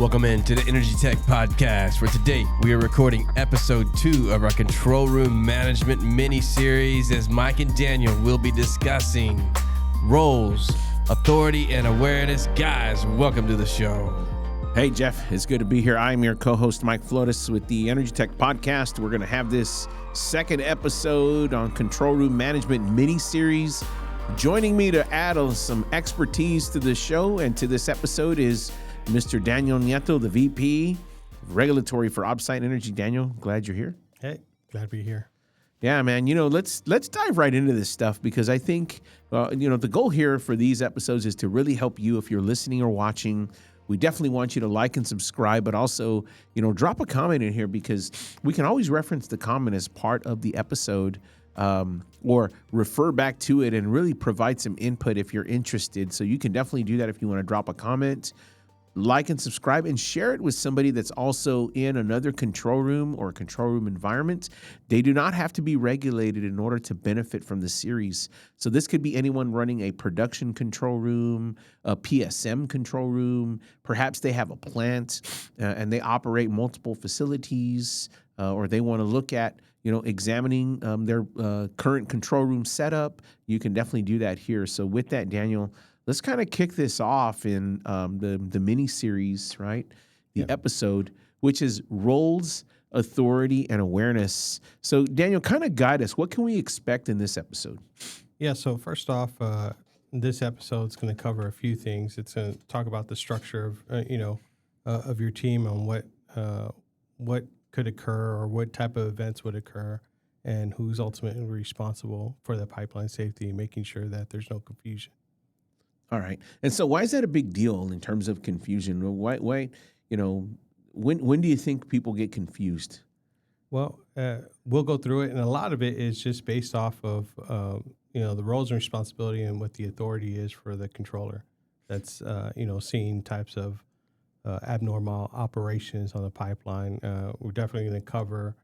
Welcome in to the Energy Tech Podcast, where today we are recording episode 2 of our Control Room Management mini-series, as Mike and Daniel will be discussing roles, authority, and awareness. Guys, welcome to the show. Hey, Jeff, it's good to be here. I'm your co-host, Mike Flores, with the Energy Tech Podcast. We're going to have this second episode on Control Room Management mini-series. Joining me to add some expertise to the show and to this episode is Mr. Daniel Nieto, the VP Regulatory for OpSite Energy. Daniel, glad you're here. Hey, glad to be here. Yeah, man. Let's dive right into this stuff, because I think, the goal here for these episodes is to really help you if you're listening or watching. We definitely want you to like and subscribe, but also, drop a comment in here, because we can always reference the comment as part of the episode, or refer back to it and really provide some input if you're interested. So you can definitely do that if you want to drop a comment. Like and subscribe and share it with somebody that's also in another control room or control room environment. They do not have to be regulated in order to benefit from the series. So this could be anyone running a production control room, a PSM control room. Perhaps they have a plant and they operate multiple facilities, or they want to look at, examining their current control room setup. You can definitely do that here. So with that, Daniel, let's kind of kick this off in the mini-series, right? The episode, which is roles, authority, and awareness. So, Daniel, kind of guide us. What can we expect in this episode? Yeah, so first off, this episode is going to cover a few things. It's going to talk about the structure of your team, on what could occur or what type of events would occur, and who's ultimately responsible for the pipeline safety, making sure that there's no confusion. All right. And so why is that a big deal in terms of confusion? Why when do you think people get confused? Well, we'll go through it, and a lot of it is just based off of, the roles and responsibility and what the authority is for the controller that's, seeing types of abnormal operations on the pipeline. We're definitely going to cover,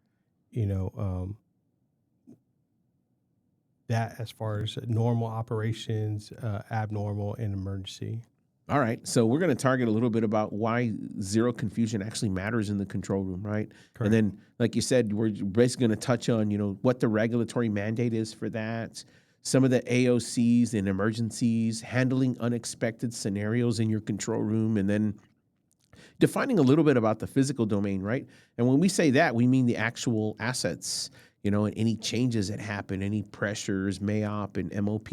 that as far as normal operations, abnormal, and emergency. All right. So we're going to target a little bit about why zero confusion actually matters in the control room, right? Correct. And then, like you said, we're basically going to touch on, what the regulatory mandate is for that, some of the AOCCs and emergencies, handling unexpected scenarios in your control room, and then defining a little bit about the physical domain, right? And when we say that, we mean the actual assets, and any changes that happen, any pressures, MAOP and MOP,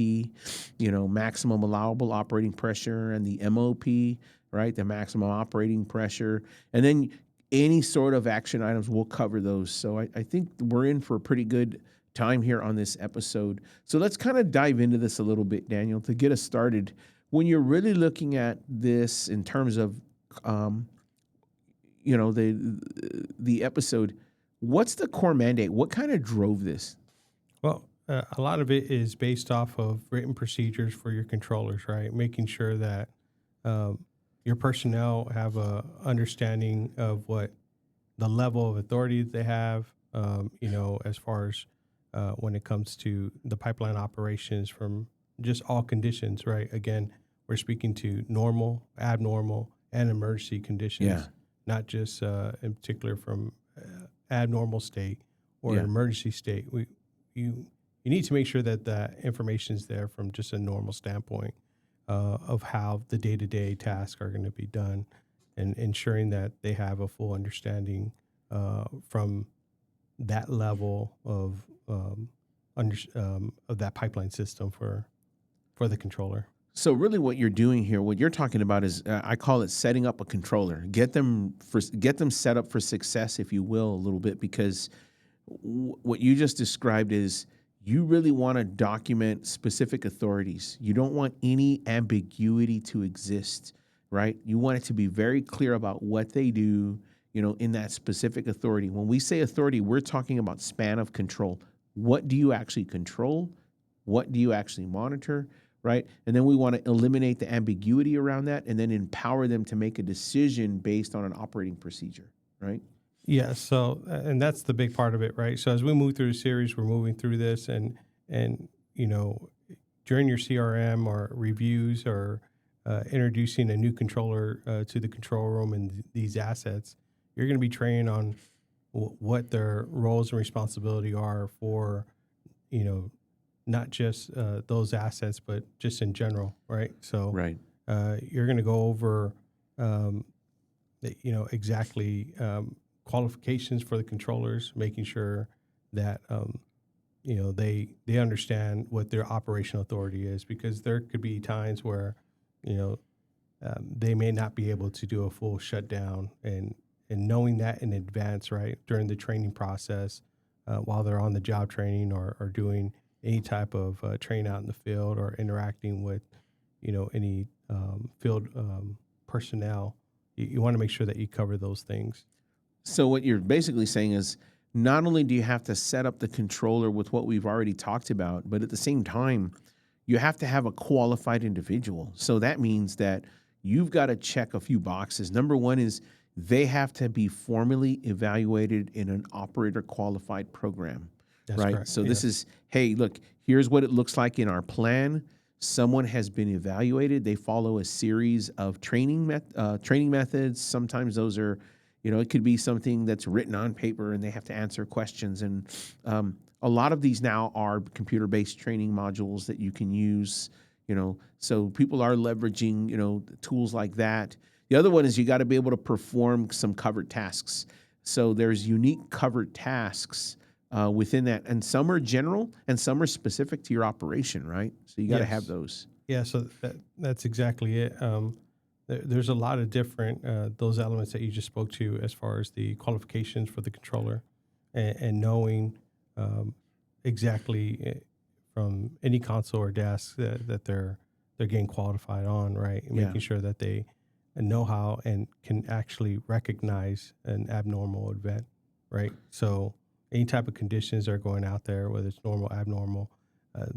maximum allowable operating pressure, and the MOP, right, the maximum operating pressure, and then any sort of action items, we'll cover those. So I think we're in for a pretty good time here on this episode. So let's kind of dive into this a little bit, Daniel, to get us started. When you're really looking at this in terms of, the episode, what's the core mandate? What kind of drove this? Well, a lot of it is based off of written procedures for your controllers, right? Making sure that your personnel have a understanding of what the level of authority that they have, as far as when it comes to the pipeline operations from just all conditions, right? Again, we're speaking to normal, abnormal, and emergency conditions, not just in particular from abnormal state or an emergency state. You need to make sure that the information is there from just a normal standpoint of how the day-to-day tasks are going to be done, and ensuring that they have a full understanding from that level of that pipeline system for the controller. So really what you're doing here, what you're talking about is, I call it setting up a controller. Get them set up for success, if you will, a little bit, because what you just described is you really want to document specific authorities. You don't want any ambiguity to exist, right? You want it to be very clear about what they do, in that specific authority. When we say authority, we're talking about span of control. What do you actually control? What do you actually monitor? Right? And then we want to eliminate the ambiguity around that, and then empower them to make a decision based on an operating procedure, right? Yeah. So, and that's the big part of it, right? So as we move through the series, we're moving through this, and during your CRM or reviews or introducing a new controller to the control room and these assets, you're going to be trained on what their roles and responsibility are for, not just those assets, but just in general, right? So Right. you're going to go over, exactly qualifications for the controllers, making sure that they understand what their operational authority is, because there could be times where they may not be able to do a full shutdown, and knowing that in advance, right, during the training process, while they're on the job training or doing any type of training out in the field or interacting with any field personnel, you want to make sure that you cover those things. So what you're basically saying is, not only do you have to set up the controller with what we've already talked about, but at the same time, you have to have a qualified individual. So that means that you've got to check a few boxes. Number one is they have to be formally evaluated in an operator qualified program. That's right? correct. So this is, hey, look, here's what it looks like in our plan. Someone has been evaluated. They follow a series of training methods. Sometimes those are, it could be something that's written on paper and they have to answer questions. And a lot of these now are computer-based training modules that you can use, so people are leveraging, tools like that. The other one is you got to be able to perform some covered tasks. So there's unique covered tasks within that, and some are general and some are specific to your operation, right? So you got to have those. Yeah, so that's exactly it. There's a lot of different those elements that you just spoke to, as far as the qualifications for the controller, and knowing exactly from any console or desk that they're getting qualified on, right? And making sure that they know how and can actually recognize an abnormal event, right? So any type of conditions that are going out there, whether it's normal, abnormal,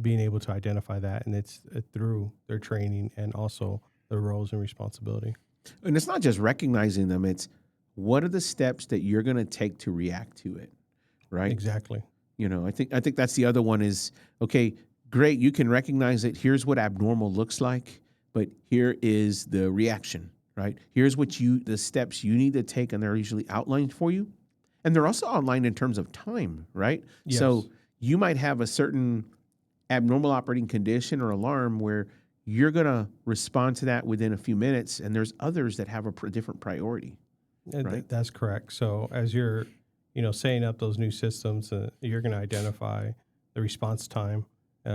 being able to identify that, and it's through their training and also their roles and responsibility. And it's not just recognizing them; it's what are the steps that you're going to take to react to it, right? Exactly. I think that's the other one is, okay, great, you can recognize it. Here's what abnormal looks like, but here is the reaction, right? Here's the steps you need to take, and they're usually outlined for you. And they're also outlined in terms of time, right? Yes. So you might have a certain abnormal operating condition or alarm where you're going to respond to that within a few minutes, and there's others that have a different priority. Right? That's correct. So as you're, setting up those new systems, you're going to identify the response time,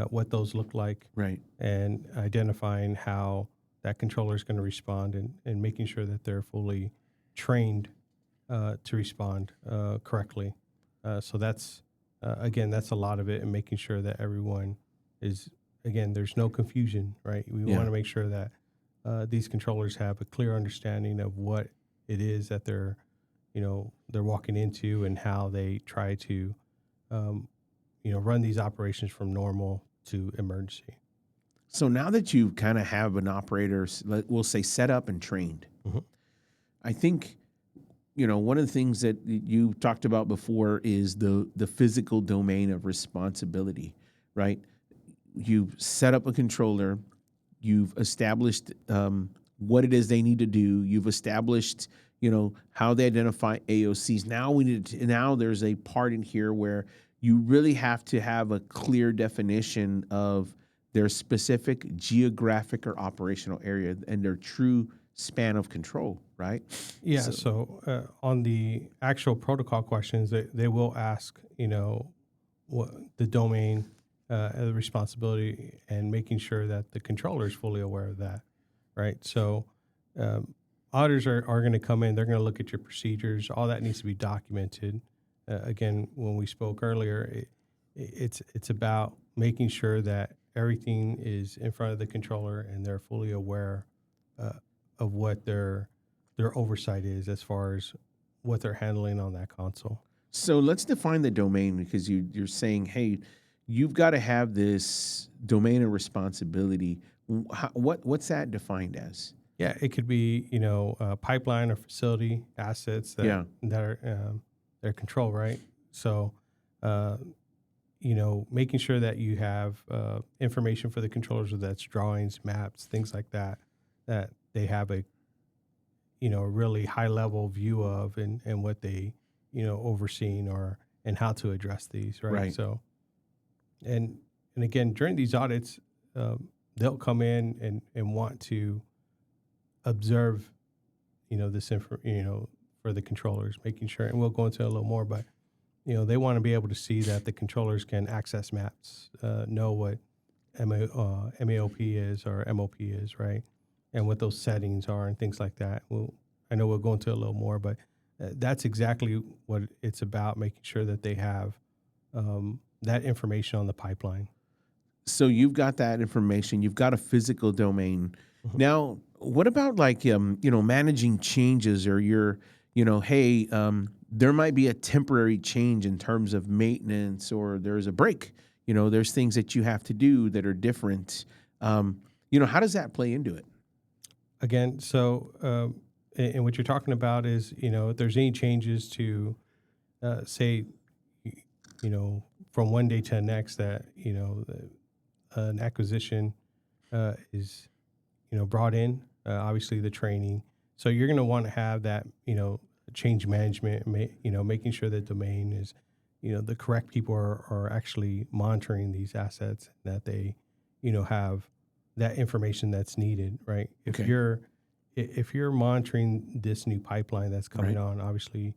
what those look like, right, and identifying how that controller is going to respond, and making sure that they're fully trained to respond correctly. So that's, again, that's a lot of it, and making sure that everyone is, again, there's no confusion, right? We want to make sure that these controllers have a clear understanding of what it is that they're walking into, and how they try to, run these operations from normal to emergency. So now that you kind of have an operator, we'll say set up and trained, I think, one of the things that you talked about before is the physical domain of responsibility, right? You've set up a controller, you've established what it is they need to do, you've established, how they identify AOCs. Now there's a part in here where you really have to have a clear definition of their specific geographic or operational area and their true span of control, right? Yeah. So on the actual protocol questions, they will ask, what the domain, the responsibility, and making sure that the controller is fully aware of that, right? So auditors are going to come in. They're going to look at your procedures. All that needs to be documented. Again, when we spoke earlier, it's about making sure that everything is in front of the controller and they're fully aware of what their oversight is, as far as what they're handling on that console. So let's define the domain, because you're saying, hey, you've got to have this domain of responsibility. What's that defined as? Yeah, it could be, a pipeline or facility assets that are their control, right? So, making sure that you have information for the controllers, whether that's drawings, maps, things like that, that they have a really high level view of and what they overseeing or and how to address these, right? Right. So and again, during these audits, they'll come in and want to observe this for the controllers, making sure, and we'll go into it a little more, but they want to be able to see that the controllers can access maps, know what MAOP is or MOP is, right? And what those settings are and things like that. I know we'll go into it a little more, but that's exactly what it's about, making sure that they have that information on the pipeline. So you've got that information. You've got a physical domain. Mhm. Now, what about like managing changes, or hey, there might be a temporary change in terms of maintenance, or there's a break. There's things that you have to do that are different. How does that play into it? Again, so and what you're talking about is if there's any changes to say from one day to the next that an acquisition is brought in, obviously the training. So you're going to want to have that change management, making sure that domain is the correct people are actually monitoring these assets, that they have that information that's needed, right? Okay. If you're monitoring this new pipeline that's coming Right. on, obviously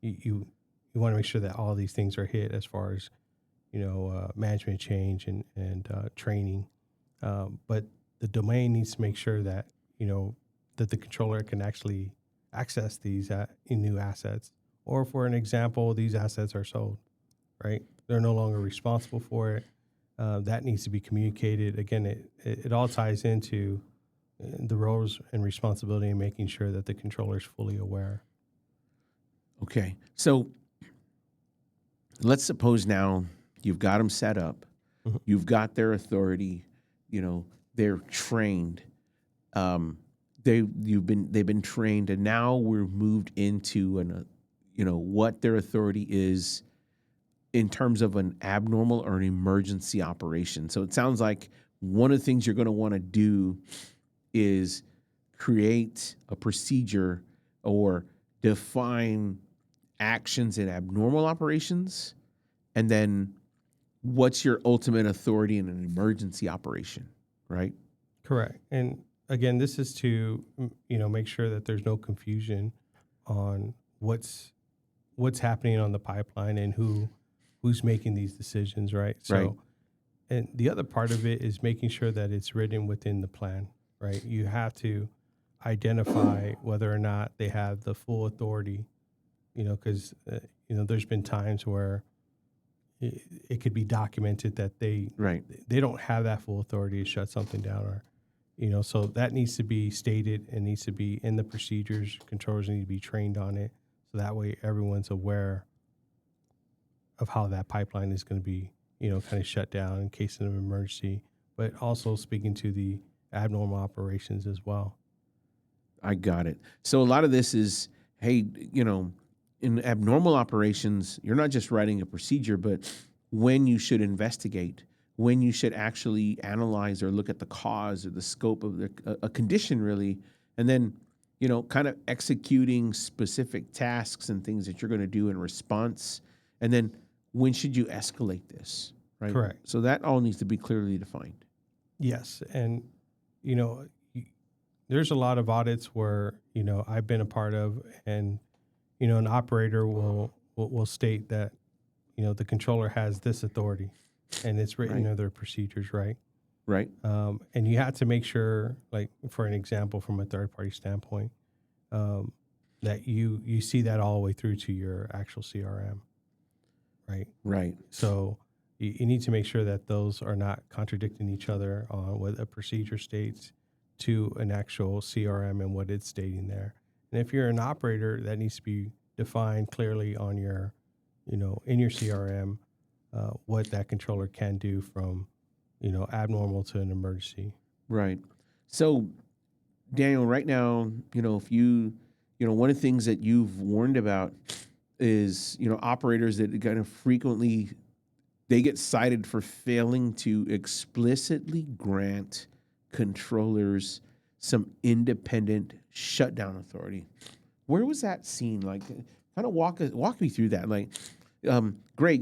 you want to make sure that all these things are hit as far as management change and training, but the domain needs to make sure that that the controller can actually access these new assets, or for an example, these assets are sold, right? They're no longer responsible for it. That needs to be communicated. Again, it all ties into the roles and responsibility in making sure that the controller is fully aware. Okay. So let's suppose now you've got them set up, Mhm. you've got their authority, they're trained. They've been trained, and now we're moved into what their authority is in terms of an abnormal or an emergency operation. So it sounds like one of the things you're going to want to do is create a procedure or define actions in abnormal operations, and then what's your ultimate authority in an emergency operation, right? Correct. And again, this is to make sure that there's no confusion on what's happening on the pipeline and who's making these decisions, right? So, Right. and the other part of it is making sure that it's written within the plan, right? You have to identify whether or not they have the full authority, because there's been times where it could be documented that they Right. don't have that full authority to shut something down, or so that needs to be stated and needs to be in the procedures. Controllers need to be trained on it, so that way everyone's aware of how that pipeline is going to be kind of shut down in case of an emergency, but also speaking to the abnormal operations as well. I got it. So a lot of this is, hey, in abnormal operations, you're not just writing a procedure, but when you should investigate, when you should actually analyze or look at the cause or the scope of a condition, really, and then, kind of executing specific tasks and things that you're going to do in response. And then when should you escalate this, right? Correct. So that all needs to be clearly defined. Yes. And, there's a lot of audits where, I've been a part of, and, an operator will state that, the controller has this authority and it's written Right. in their procedures, right? Right. And you have to make sure, like, for an example, from a third party standpoint, that you see that all the way through to your actual CRM, right? Right. So you need to make sure that those are not contradicting each other on what a procedure states to an actual CRM and what it's stating there. And if you're an operator, that needs to be defined clearly on your, in your CRM, what that controller can do from, abnormal to an emergency. Right. So, Daniel, right now, if one of the things that you've warned about is, operators that kind of frequently, they get cited for failing to explicitly grant controllers some independent shutdown authority. Where was that seen? Like, kind of walk me through that. Like, great,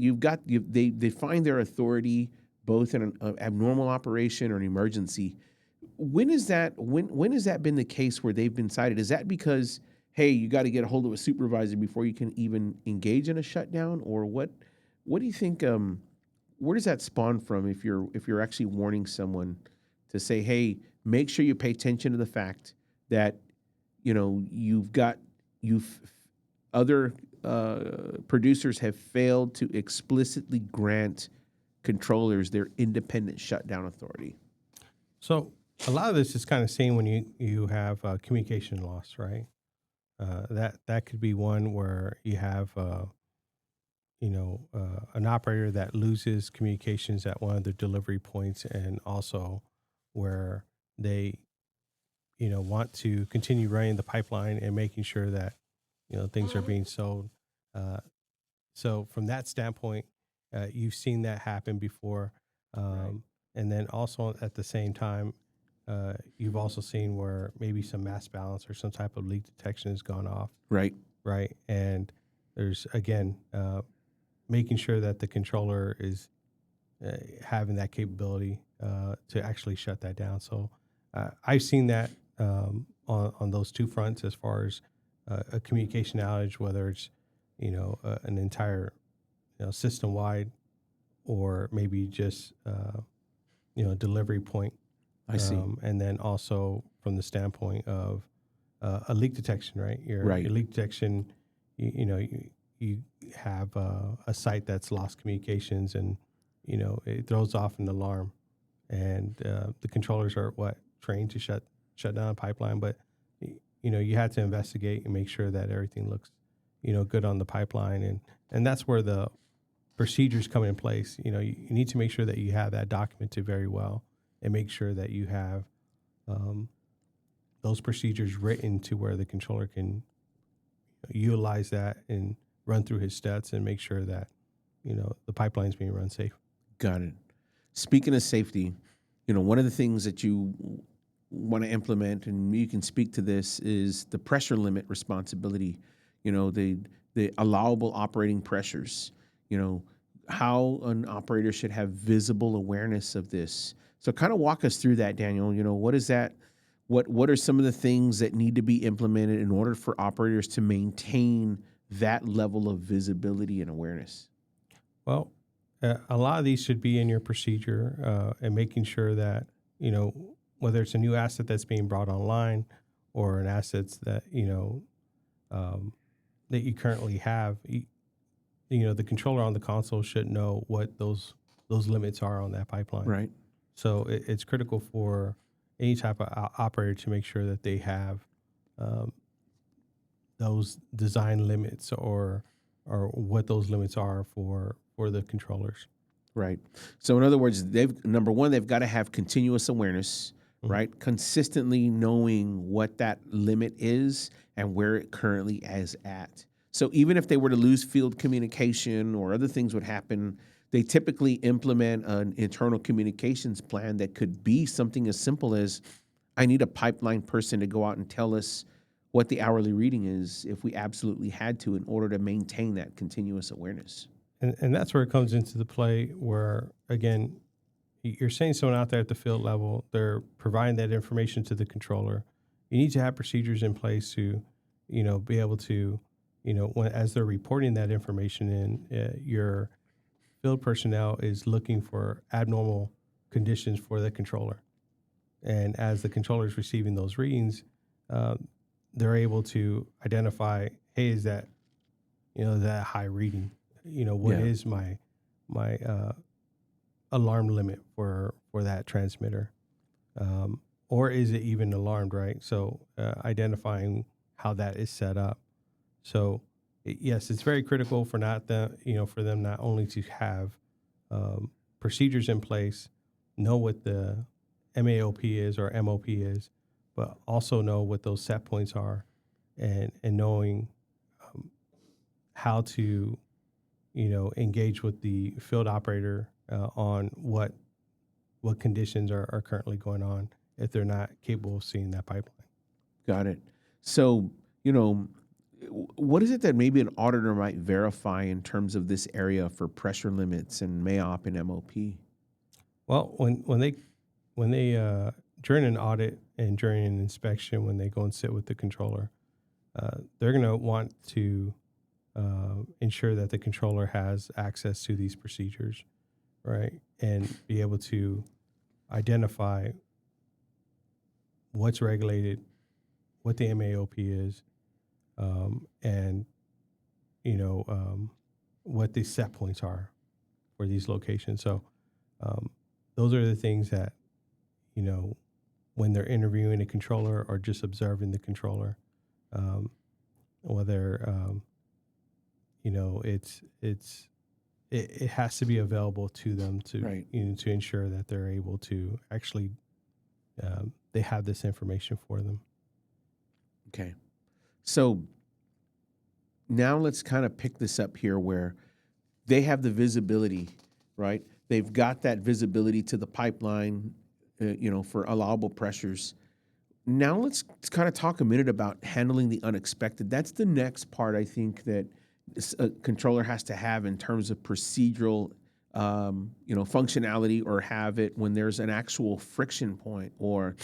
they find their authority both in an abnormal operation or an emergency. When has that been the case where they've been cited? Is that because, hey, you got to get a hold of a supervisor before you can even engage in a shutdown, or what? What do you think? Where does that spawn from? If you're actually warning someone to say, hey, make sure you pay attention to the fact that other producers have failed to explicitly grant controllers their independent shutdown authority. So a lot of this is kind of seen when you have communication loss, right? That could be one where you have an operator that loses communications at one of the delivery points, and also where they want to continue running the pipeline and making sure that things are being sold. So from that standpoint, you've seen that happen before. Right. And then also at the same time, you've also seen where maybe some mass balance or some type of leak detection has gone off. Right. Right. And there's, again, making sure that the controller is having that capability to actually shut that down. So I've seen that on those two fronts as far as a communication outage, whether it's, an entire, system wide, or maybe just, delivery point. I see. And then also from the standpoint of a leak detection, right? Your leak detection, you have a site that's lost communications, and, it throws off an alarm, and the controllers are trained to shut down a pipeline, but you had to investigate and make sure that everything looks, good on the pipeline, and that's where the procedures come in place. You need to make sure that you have that documented very well, and make sure that you have those procedures written to where the controller can utilize that and run through his stats and make sure that the pipeline's being run safe. Got it. Speaking of safety, one of the things that you want to implement, and you can speak to this, is the pressure limit responsibility. The allowable operating pressures. How an operator should have visible awareness of this. So kind of walk us through that, Daniel. What is that? What are some of the things that need to be implemented in order for operators to maintain that level of visibility and awareness? Well, a lot of these should be in your procedure, and making sure that, whether it's a new asset that's being brought online or an asset that, that you currently have, the controller on the console should know what those limits are on that pipeline. Right. So it's critical for any type of operator to make sure that they have those design limits or what those limits are for the controllers. Right. So in other words, they've got to have continuous awareness, right? Consistently knowing what that limit is and where it currently is at. So even if they were to lose field communication or other things would happen, they typically implement an internal communications plan that could be something as simple as, I need a pipeline person to go out and tell us what the hourly reading is if we absolutely had to, in order to maintain that continuous awareness. And that's where it comes into the play where, again, you're saying someone out there at the field level, they're providing that information to the controller. You need to have procedures in place to, be able to, as they're reporting that information in, your field personnel is looking for abnormal conditions for the controller. And as the controller is receiving those readings, they're able to identify, hey, is that, that high reading? What is my alarm limit for that transmitter? Or is it even alarmed, right? So identifying how that is set up. So yes, it's very critical for for them not only to have procedures in place, know what the MAOP is or MOP is, but also know what those set points are, and knowing how to engage with the field operator on what conditions are currently going on, if they're not capable of seeing that pipeline. Got it. So, what is it that maybe an auditor might verify in terms of this area for pressure limits and MAOP and MOP? Well, when they during an audit and during an inspection, when they go and sit with the controller, they're going to want to ensure that the controller has access to these procedures, right, and be able to identify what's regulated, what the MAOP is, and what the set points are for these locations. So those are the things that, when they're interviewing a controller or just observing the controller, whether it has to be available to them to Right. To ensure that they're able to actually they have this information for them. Okay. So now let's kind of pick this up here where they have the visibility, right? They've got that visibility to the pipeline, for allowable pressures. Now let's kind of talk a minute about handling the unexpected. That's the next part I think that a controller has to have in terms of procedural, functionality, or have it when there's an actual friction point, or,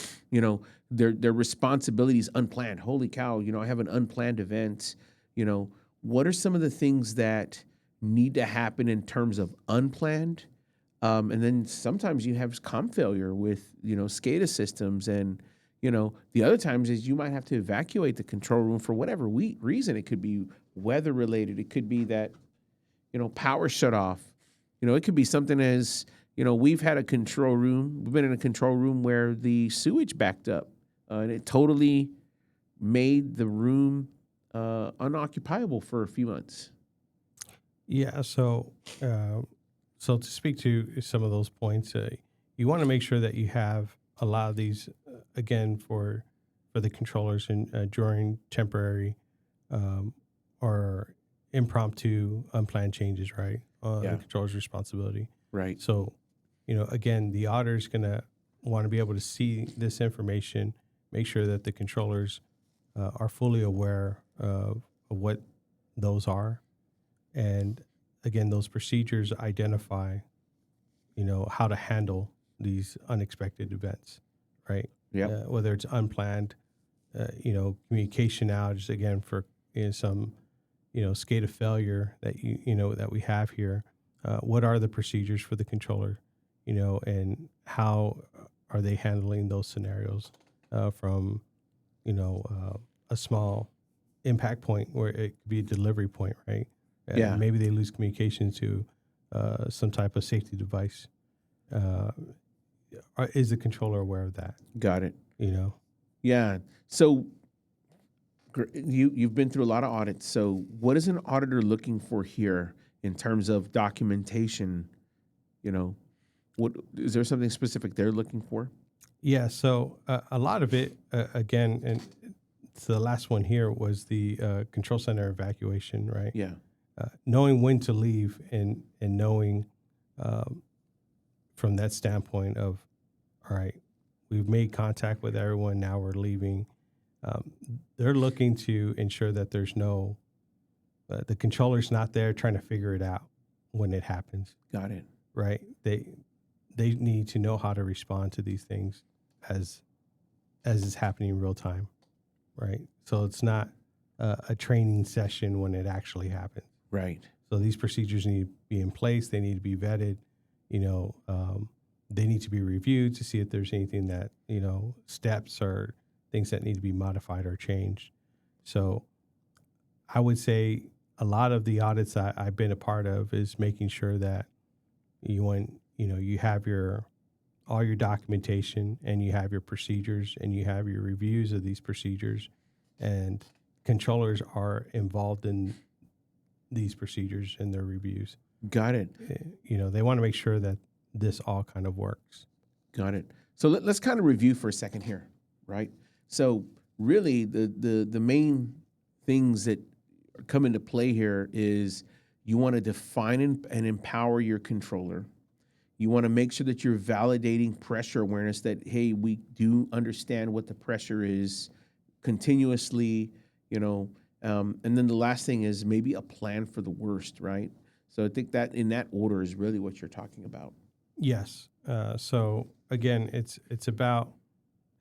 their responsibilities unplanned. Holy cow, I have an unplanned event. What are some of the things that need to happen in terms of unplanned? And then sometimes you have comm failure with, SCADA systems. And, the other times is you might have to evacuate the control room for whatever reason. It could be weather related. It could be that, power shut off. It could be something as, we've had a control room. We've been in a control room where the sewage backed up and it totally made the room unoccupiable for a few months. Yeah. So to speak to some of those points, you want to make sure that you have a lot of these again for the controllers and during temporary or impromptu unplanned changes, right? The controller's responsibility. Right. So, again, the auditor is going to want to be able to see this information, make sure that the controllers are fully aware of what those are. And again, those procedures identify, how to handle these unexpected events, right? Yeah. Whether it's unplanned, communication outage, again, for some, SCADA failure that that we have here. What are the procedures for the controller, and how are they handling those scenarios from, a small impact point where it could be a delivery point, right? Yeah. Maybe they lose communication to some type of safety device. Is the controller aware of that? Got it. Yeah. So you've been through a lot of audits. So what is an auditor looking for here in terms of documentation? What is there something specific they're looking for? Yeah. So a lot of it, again, and so the last one here was the control center evacuation, right? Yeah. Knowing when to leave and knowing from that standpoint of, all right, we've made contact with everyone, now we're leaving. They're looking to ensure that there's no, the controller's not there trying to figure it out when it happens. Got it. Right? They need to know how to respond to these things as it's happening in real time, right? So it's not a training session when it actually happens. Right. So these procedures need to be in place. They need to be vetted. They need to be reviewed to see if there's anything that, steps or things that need to be modified or changed. So I would say a lot of the audits I've been a part of is making sure that you have all your documentation and you have your procedures and you have your reviews of these procedures, and controllers are involved in these procedures and their reviews. Got it. They want to make sure that this all kind of works. Got it. So let's kind of review for a second here, right? So really the main things that come into play here is you want to define and empower your controller. You want to make sure that you're validating pressure awareness, that, hey, we do understand what the pressure is continuously, and then the last thing is maybe a plan for the worst, right? So I think that in that order is really what you're talking about. Yes. So again, it's about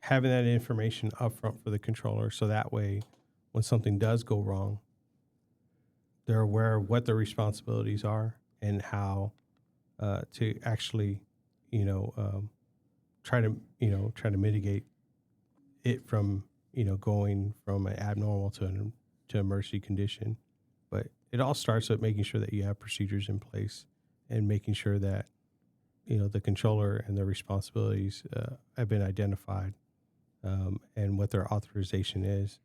having that information upfront for the controller, so that way, when something does go wrong, they're aware of what their responsibilities are and how to actually, try to mitigate it from going from an abnormal to emergency condition. But it all starts with making sure that you have procedures in place and making sure that the controller and their responsibilities have been identified, and what their authorization is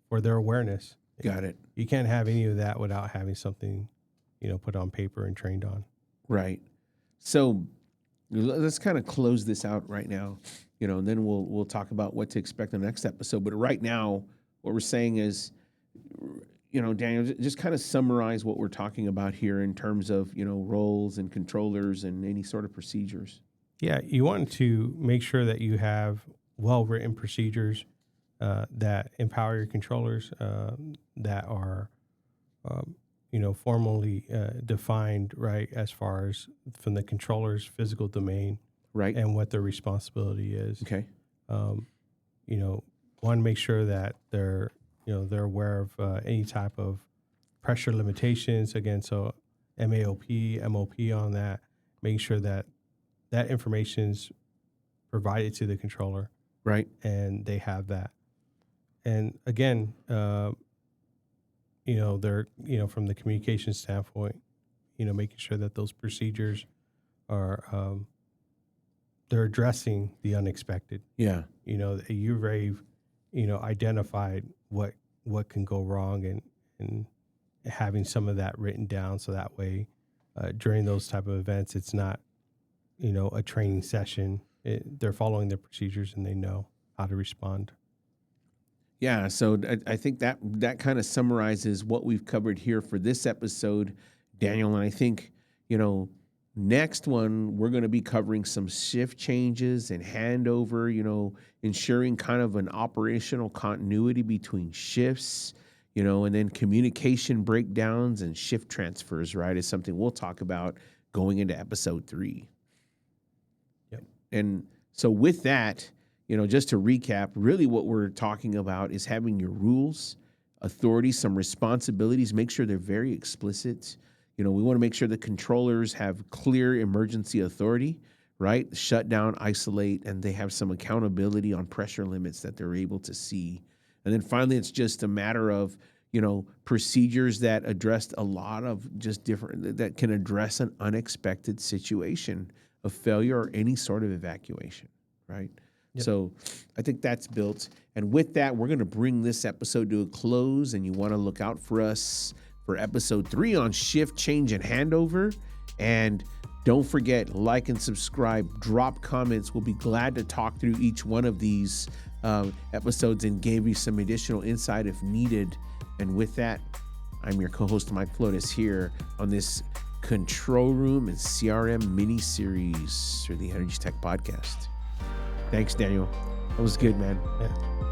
for their awareness. Got it. You can't have any of that without having something, put on paper and trained on. Right. So let's kind of close this out right now, and then we'll talk about what to expect in the next episode. But right now, what we're saying is, Daniel, just kind of summarize what we're talking about here in terms of, roles and controllers and any sort of procedures. Yeah, you want to make sure that you have well-written procedures that empower your controllers, that are, formally defined, right, as far as from the controller's physical domain, right, and what their responsibility is. Okay. Want to make sure that they're aware of any type of pressure limitations. Again, so MAOP, MOP on that, making sure that information's provided to the controller. Right. And they have that. And again, they're, from the communication standpoint, making sure that those procedures are, they're addressing the unexpected. Yeah. You've already, identified what can go wrong, and having some of that written down, so that way, during those type of events, it's not, a training session. They're following their procedures and they know how to respond. Yeah, so I think that kind of summarizes what we've covered here for this episode, Daniel. And I think, next one, we're going to be covering some shift changes and handover, ensuring kind of an operational continuity between shifts, and then communication breakdowns and shift transfers, right, is something we'll talk about going into episode 3. Yep. And so with that, just to recap, really what we're talking about is having your rules, authorities, some responsibilities, make sure they're very explicit. We want to make sure the controllers have clear emergency authority, right? Shutdown, isolate, and they have some accountability on pressure limits that they're able to see. And then finally, it's just a matter of, procedures that address a lot of just different, that can address an unexpected situation of failure or any sort of evacuation, right? Yep. So I think that's built. And with that, we're going to bring this episode to a close, and you want to look out for us for episode 3 on shift change and handover. And don't forget, like and subscribe, drop comments. We'll be glad to talk through each one of these episodes and give you some additional insight if needed. And with that, I'm your co-host, Mike Flores, here on this Control Room and CRM mini-series for the Energy Tech Podcast. Thanks, Daniel. That was good, man. Yeah.